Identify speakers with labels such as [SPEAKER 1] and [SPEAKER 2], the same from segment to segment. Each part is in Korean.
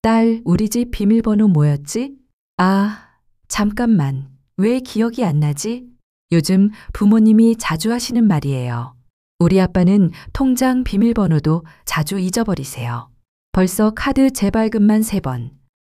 [SPEAKER 1] 딸, 우리 집 비밀번호 뭐였지? 아, 잠깐만. 왜 기억이 안 나지? 요즘 부모님이 자주 하시는 말이에요. 우리 아빠는 통장 비밀번호도 자주 잊어버리세요. 벌써 카드 재발급만 3번,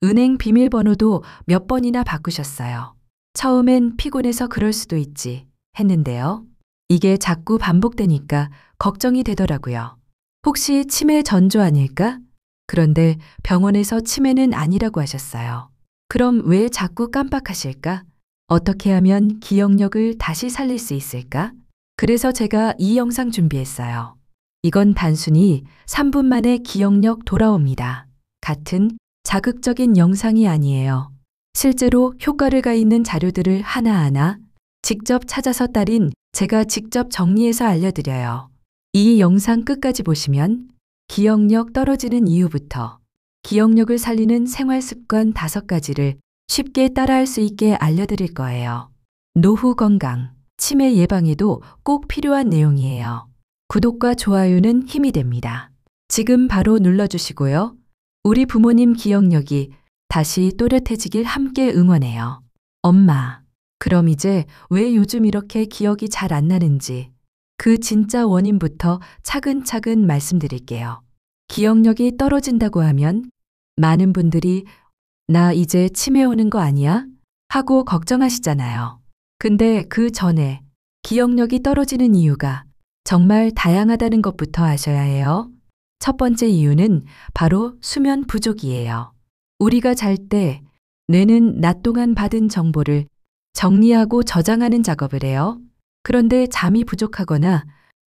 [SPEAKER 1] 은행 비밀번호도 몇 번이나 바꾸셨어요. 처음엔 피곤해서 그럴 수도 있지 했는데요. 이게 자꾸 반복되니까 걱정이 되더라고요. 혹시 치매 전조 아닐까? 그런데 병원에서 치매는 아니라고 하셨어요. 그럼 왜 자꾸 깜빡하실까? 어떻게 하면 기억력을 다시 살릴 수 있을까? 그래서 제가 이 영상 준비했어요. 이건 단순히 3분 만에 기억력 돌아옵니다. 같은 자극적인 영상이 아니에요. 실제로 효과를 가있는 자료들을 하나하나 직접 찾아서 딸인 제가 직접 정리해서 알려드려요. 이 영상 끝까지 보시면 기억력 떨어지는 이유부터 기억력을 살리는 생활 습관 5가지를 쉽게 따라할 수 있게 알려드릴 거예요. 노후 건강, 치매 예방에도 꼭 필요한 내용이에요. 구독과 좋아요는 힘이 됩니다. 지금 바로 눌러주시고요. 우리 부모님 기억력이 다시 또렷해지길 함께 응원해요. 엄마, 그럼 이제 왜 요즘 이렇게 기억이 잘 안 나는지 그 진짜 원인부터 차근차근 말씀드릴게요. 기억력이 떨어진다고 하면 많은 분들이 나 이제 치매 오는 거 아니야? 하고 걱정하시잖아요. 근데 그 전에 기억력이 떨어지는 이유가 정말 다양하다는 것부터 아셔야 해요. 첫 번째 이유는 바로 수면 부족이에요. 우리가 잘 때 뇌는 낮 동안 받은 정보를 정리하고 저장하는 작업을 해요. 그런데 잠이 부족하거나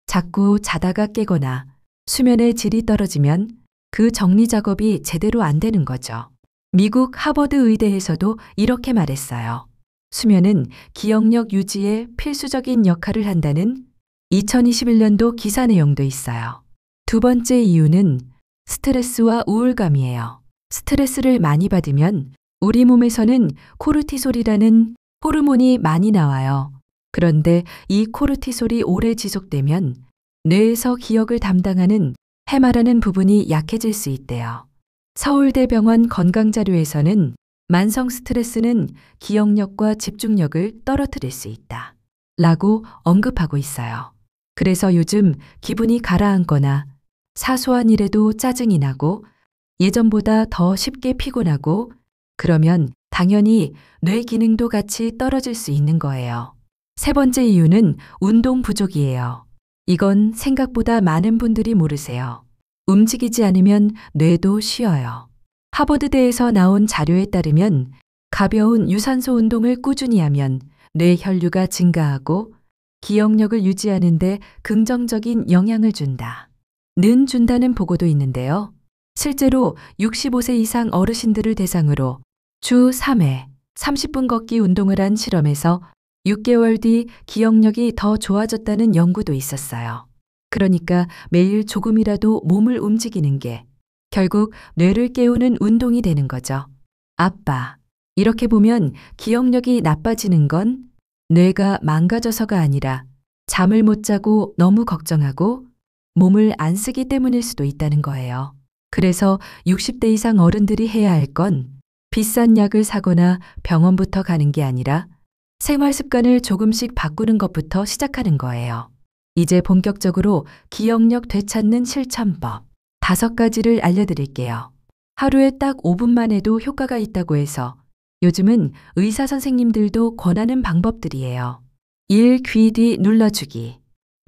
[SPEAKER 1] 자꾸 자다가 깨거나 수면의 질이 떨어지면 그 정리 작업이 제대로 안 되는 거죠. 미국 하버드 의대에서도 이렇게 말했어요. 수면은 기억력 유지에 필수적인 역할을 한다는 2021년도 기사 내용도 있어요. 두 번째 이유는 스트레스와 우울감이에요. 스트레스를 많이 받으면 우리 몸에서는 코르티솔이라는 호르몬이 많이 나와요. 그런데 이 코르티솔이 오래 지속되면 뇌에서 기억을 담당하는 해마라는 부분이 약해질 수 있대요. 서울대병원 건강자료에서는 만성 스트레스는 기억력과 집중력을 떨어뜨릴 수 있다 라고 언급하고 있어요. 그래서 요즘 기분이 가라앉거나 사소한 일에도 짜증이 나고 예전보다 더 쉽게 피곤하고 그러면 당연히 뇌 기능도 같이 떨어질 수 있는 거예요. 세 번째 이유는 운동 부족이에요. 이건 생각보다 많은 분들이 모르세요. 움직이지 않으면 뇌도 쉬어요. 하버드대에서 나온 자료에 따르면 가벼운 유산소 운동을 꾸준히 하면 뇌 혈류가 증가하고 기억력을 유지하는 데 긍정적인 영향을 준다는 보고도 있는데요. 실제로 65세 이상 어르신들을 대상으로 주 3회 30분 걷기 운동을 한 실험에서 6개월 뒤 기억력이 더 좋아졌다는 연구도 있었어요. 그러니까 매일 조금이라도 몸을 움직이는 게 결국 뇌를 깨우는 운동이 되는 거죠. 아빠, 이렇게 보면 기억력이 나빠지는 건 뇌가 망가져서가 아니라 잠을 못 자고 너무 걱정하고 몸을 안 쓰기 때문일 수도 있다는 거예요. 그래서 60대 이상 어른들이 해야 할 건 비싼 약을 사거나 병원부터 가는 게 아니라 생활 습관을 조금씩 바꾸는 것부터 시작하는 거예요. 이제 본격적으로 기억력 되찾는 실천법 5가지를 알려드릴게요. 하루에 딱 5분만 해도 효과가 있다고 해서 요즘은 의사 선생님들도 권하는 방법들이에요. 1. 귀 뒤 눌러주기.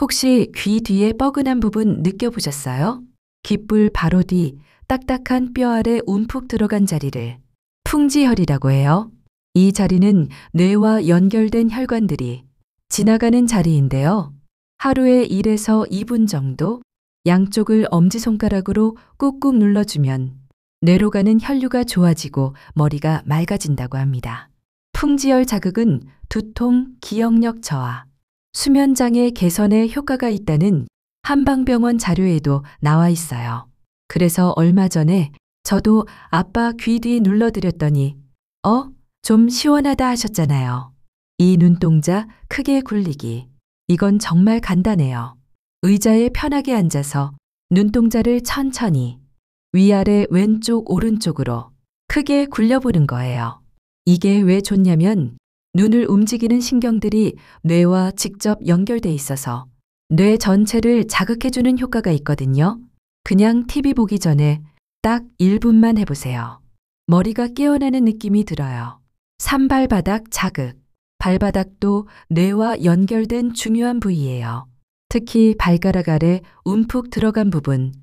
[SPEAKER 1] 혹시 귀 뒤에 뻐근한 부분 느껴보셨어요? 귓불 바로 뒤 딱딱한 뼈 아래 움푹 들어간 자리를 풍지혈이라고 해요. 이 자리는 뇌와 연결된 혈관들이 지나가는 자리인데요. 하루에 1에서 2분 정도 양쪽을 엄지손가락으로 꾹꾹 눌러주면 뇌로 가는 혈류가 좋아지고 머리가 맑아진다고 합니다. 풍지혈 자극은 두통, 기억력 저하, 수면장애 개선에 효과가 있다는 한방병원 자료에도 나와 있어요. 그래서 얼마 전에 저도 아빠 귀 뒤 눌러드렸더니 좀 시원하다 하셨잖아요. 이 눈동자 크게 굴리기. 이건 정말 간단해요. 의자에 편하게 앉아서 눈동자를 천천히 위아래 왼쪽 오른쪽으로 크게 굴려보는 거예요. 이게 왜 좋냐면 눈을 움직이는 신경들이 뇌와 직접 연결돼 있어서 뇌 전체를 자극해주는 효과가 있거든요. 그냥 TV 보기 전에 딱 1분만 해보세요. 머리가 깨어나는 느낌이 들어요. 산발바닥 자극. 발바닥도 뇌와 연결된 중요한 부위예요. 특히 발가락 아래 움푹 들어간 부분,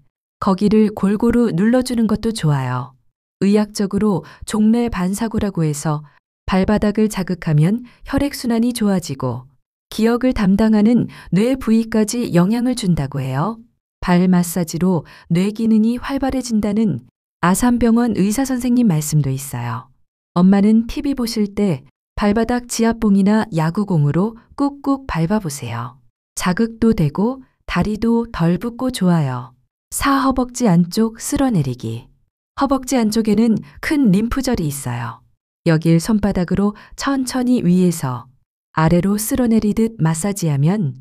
[SPEAKER 1] 거기를 골고루 눌러주는 것도 좋아요. 의학적으로 종래 반사구라고 해서 발바닥을 자극하면 혈액순환이 좋아지고 기억을 담당하는 뇌 부위까지 영향을 준다고 해요. 발 마사지로 뇌 기능이 활발해진다는 아산병원 의사선생님 말씀도 있어요. 엄마는 TV 보실 때 발바닥 지압봉이나 야구공으로 꾹꾹 밟아보세요. 자극도 되고 다리도 덜 붓고 좋아요. 사허벅지 안쪽 쓸어내리기. 허벅지 안쪽에는 큰 림프절이 있어요. 여길 손바닥으로 천천히 위에서 아래로 쓸어내리듯 마사지하면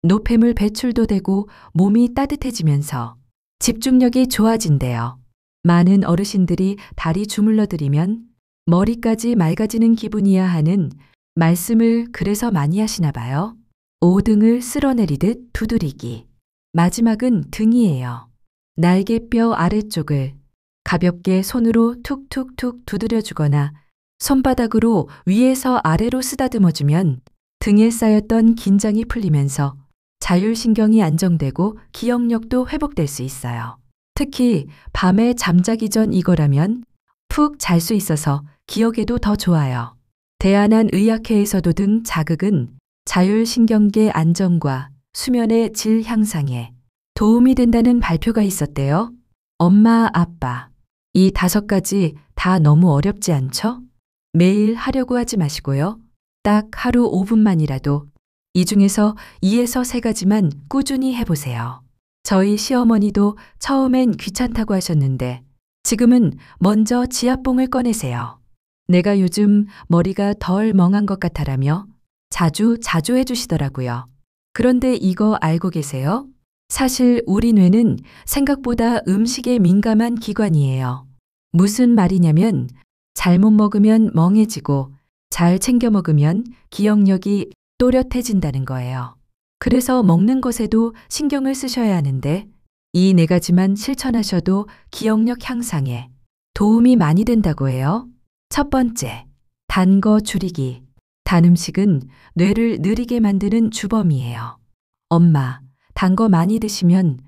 [SPEAKER 1] 노폐물 배출도 되고 몸이 따뜻해지면서 집중력이 좋아진대요. 많은 어르신들이 다리 주물러 드리면 머리까지 맑아지는 기분이야 하는 말씀을 그래서 많이 하시나 봐요. 오등을 쓸어내리듯 두드리기. 마지막은 등이에요. 날개뼈 아래쪽을 가볍게 손으로 툭툭툭 두드려주거나 손바닥으로 위에서 아래로 쓰다듬어주면 등에 쌓였던 긴장이 풀리면서 자율신경이 안정되고 기억력도 회복될 수 있어요. 특히 밤에 잠자기 전 이거라면 푹 잘 수 있어서 기억에도 더 좋아요. 대한의학회에서도 등 자극은 자율신경계 안정과 수면의 질 향상에 도움이 된다는 발표가 있었대요. 엄마, 아빠, 이 5가지 다 너무 어렵지 않죠? 매일 하려고 하지 마시고요. 딱 하루 5분만이라도 이 중에서 2에서 3가지만 꾸준히 해보세요. 저희 시어머니도 처음엔 귀찮다고 하셨는데 지금은 먼저 지압봉을 꺼내세요. 내가 요즘 머리가 덜 멍한 것 같아라며 자주 해주시더라고요. 그런데 이거 알고 계세요? 사실 우리 뇌는 생각보다 음식에 민감한 기관이에요. 무슨 말이냐면 잘못 먹으면 멍해지고 잘 챙겨 먹으면 기억력이 또렷해진다는 거예요. 그래서 먹는 것에도 신경을 쓰셔야 하는데 이 4가지만 실천하셔도 기억력 향상에 도움이 많이 된다고 해요. 첫 번째, 단 거 줄이기. 단 음식은 뇌를 느리게 만드는 주범이에요. 엄마, 단 거 많이 드시면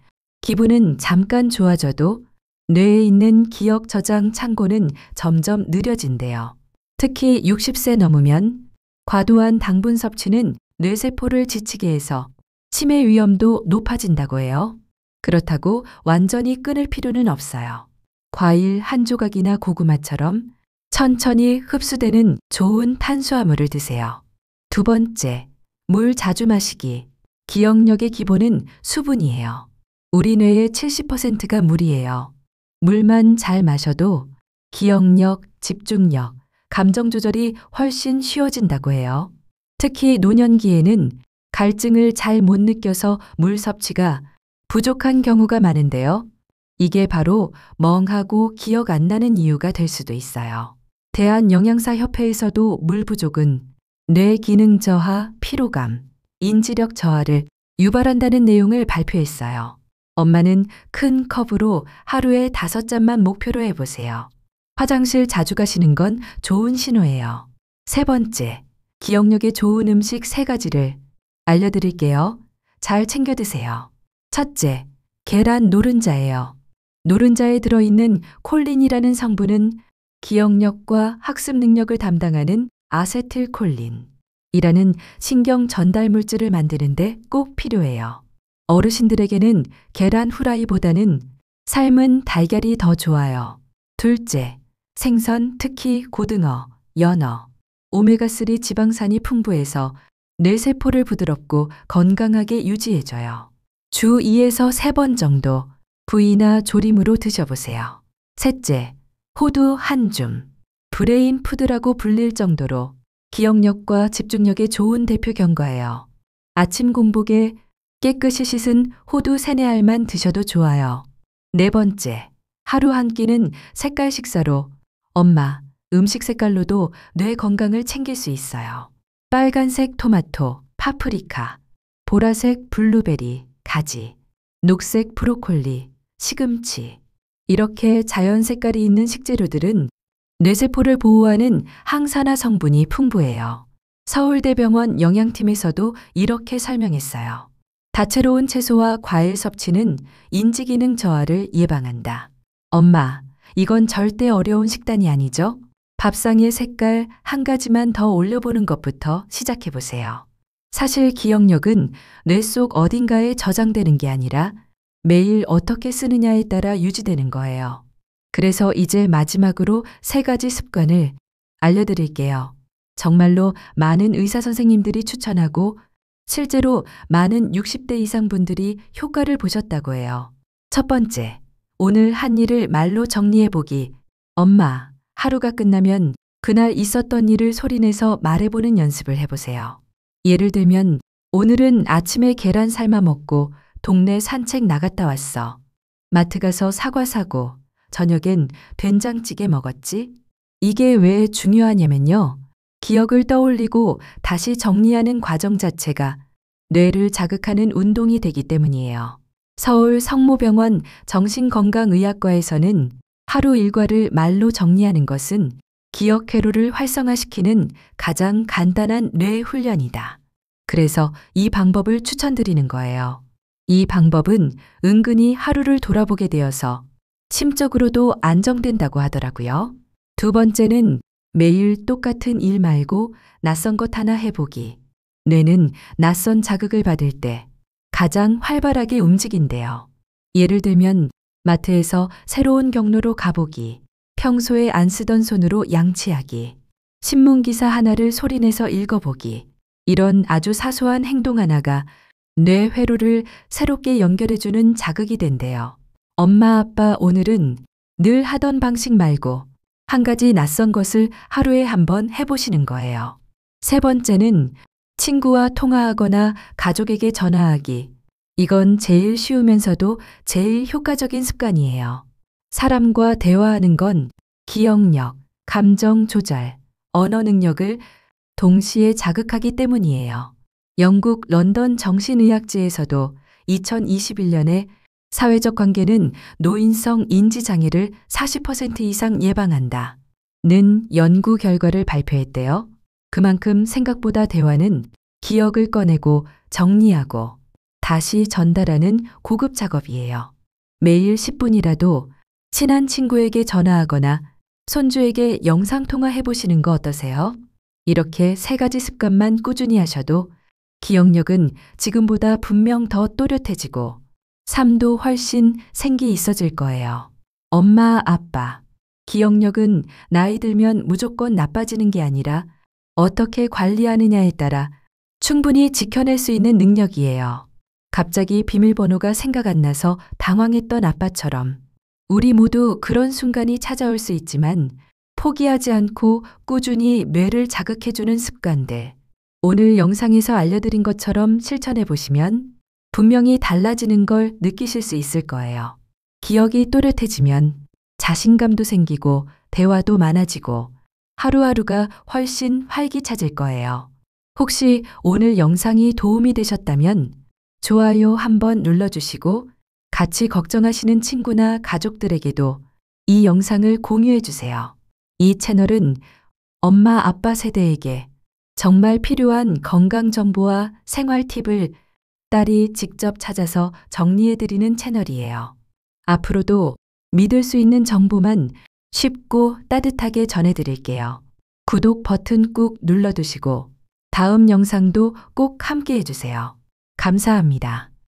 [SPEAKER 1] 기분은 잠깐 좋아져도 뇌에 있는 기억 저장 창고는 점점 느려진대요. 특히 60세 넘으면 과도한 당분 섭취는 뇌세포를 지치게 해서 치매 위험도 높아진다고 해요. 그렇다고 완전히 끊을 필요는 없어요. 과일 한 조각이나 고구마처럼 천천히 흡수되는 좋은 탄수화물을 드세요. 두 번째, 물 자주 마시기. 기억력의 기본은 수분이에요. 우리 뇌의 70%가 물이에요. 물만 잘 마셔도 기억력, 집중력, 감정 조절이 훨씬 쉬워진다고 해요. 특히 노년기에는 갈증을 잘 못 느껴서 물 섭취가 부족한 경우가 많은데요. 이게 바로 멍하고 기억 안 나는 이유가 될 수도 있어요. 대한영양사협회에서도 물 부족은 뇌 기능 저하, 피로감, 인지력 저하를 유발한다는 내용을 발표했어요. 엄마는 큰 컵으로 하루에 5잔만 목표로 해보세요. 화장실 자주 가시는 건 좋은 신호예요. 세 번째, 기억력에 좋은 음식 3가지를 알려드릴게요. 잘 챙겨 드세요. 첫째, 계란 노른자예요. 노른자에 들어있는 콜린이라는 성분은 기억력과 학습 능력을 담당하는 아세틸콜린이라는 신경 전달 물질을 만드는데 꼭 필요해요. 어르신들에게는 계란 후라이보다는 삶은 달걀이 더 좋아요. 둘째, 생선, 특히 고등어, 연어, 오메가3 지방산이 풍부해서 뇌세포를 부드럽고 건강하게 유지해줘요. 주 2에서 3번 정도 부위나 조림으로 드셔보세요. 셋째, 호두 한 줌. 브레인 푸드라고 불릴 정도로 기억력과 집중력에 좋은 대표 경과예요. 아침 공복에 깨끗이 씻은 호두 3-4알만 드셔도 좋아요. 네 번째, 하루 한 끼는 색깔 식사로 엄마, 음식 색깔로도 뇌 건강을 챙길 수 있어요. 빨간색 토마토, 파프리카, 보라색 블루베리, 가지, 녹색 브로콜리, 시금치. 이렇게 자연 색깔이 있는 식재료들은 뇌세포를 보호하는 항산화 성분이 풍부해요. 서울대병원 영양팀에서도 이렇게 설명했어요. 다채로운 채소와 과일 섭취는 인지기능 저하를 예방한다. 엄마, 이건 절대 어려운 식단이 아니죠? 밥상의 색깔 한 가지만 더 올려보는 것부터 시작해보세요. 사실 기억력은 뇌 속 어딘가에 저장되는 게 아니라 매일 어떻게 쓰느냐에 따라 유지되는 거예요. 그래서 이제 마지막으로 3가지 습관을 알려드릴게요. 정말로 많은 의사 선생님들이 추천하고 실제로 많은 60대 이상 분들이 효과를 보셨다고 해요. 첫 번째, 오늘 한 일을 말로 정리해보기. 엄마, 하루가 끝나면 그날 있었던 일을 소리내서 말해보는 연습을 해보세요. 예를 들면 오늘은 아침에 계란 삶아 먹고 동네 산책 나갔다 왔어. 마트 가서 사과 사고 저녁엔 된장찌개 먹었지? 이게 왜 중요하냐면요. 기억을 떠올리고 다시 정리하는 과정 자체가 뇌를 자극하는 운동이 되기 때문이에요. 서울 성모병원 정신건강의학과에서는 하루 일과를 말로 정리하는 것은 기억 회로를 활성화시키는 가장 간단한 뇌 훈련이다. 그래서 이 방법을 추천드리는 거예요. 이 방법은 은근히 하루를 돌아보게 되어서 심적으로도 안정된다고 하더라고요. 두 번째는 매일 똑같은 일 말고 낯선 것 하나 해보기. 뇌는 낯선 자극을 받을 때 가장 활발하게 움직인대요. 예를 들면 마트에서 새로운 경로로 가보기, 평소에 안 쓰던 손으로 양치하기, 신문기사 하나를 소리내서 읽어보기. 이런 아주 사소한 행동 하나가 뇌 회로를 새롭게 연결해주는 자극이 된대요. 엄마, 아빠 오늘은 늘 하던 방식 말고 한 가지 낯선 것을 하루에 한번 해보시는 거예요. 세 번째는 친구와 통화하거나 가족에게 전화하기. 이건 제일 쉬우면서도 제일 효과적인 습관이에요. 사람과 대화하는 건 기억력, 감정 조절, 언어 능력을 동시에 자극하기 때문이에요. 영국 런던 정신의학지에서도 2021년에 사회적 관계는 노인성 인지장애를 40% 이상 예방한다. 는 연구 결과를 발표했대요. 그만큼 생각보다 대화는 기억을 꺼내고 정리하고 다시 전달하는 고급 작업이에요. 매일 10분이라도 친한 친구에게 전화하거나 손주에게 영상통화 해보시는 거 어떠세요? 이렇게 3가지 습관만 꾸준히 하셔도 기억력은 지금보다 분명 더 또렷해지고 삶도 훨씬 생기 있어질 거예요. 엄마, 아빠, 기억력은 나이 들면 무조건 나빠지는 게 아니라 어떻게 관리하느냐에 따라 충분히 지켜낼 수 있는 능력이에요. 갑자기 비밀번호가 생각 안 나서 당황했던 아빠처럼 우리 모두 그런 순간이 찾아올 수 있지만 포기하지 않고 꾸준히 뇌를 자극해주는 습관들. 오늘 영상에서 알려드린 것처럼 실천해 보시면 분명히 달라지는 걸 느끼실 수 있을 거예요. 기억이 또렷해지면 자신감도 생기고 대화도 많아지고 하루하루가 훨씬 활기차질 거예요. 혹시 오늘 영상이 도움이 되셨다면 좋아요 한번 눌러주시고 같이 걱정하시는 친구나 가족들에게도 이 영상을 공유해 주세요. 이 채널은 엄마, 아빠 세대에게 정말 필요한 건강 정보와 생활 팁을 딸이 직접 찾아서 정리해드리는 채널이에요. 앞으로도 믿을 수 있는 정보만 쉽고 따뜻하게 전해드릴게요. 구독 버튼 꾹 눌러두시고 다음 영상도 꼭 함께 해주세요. 감사합니다.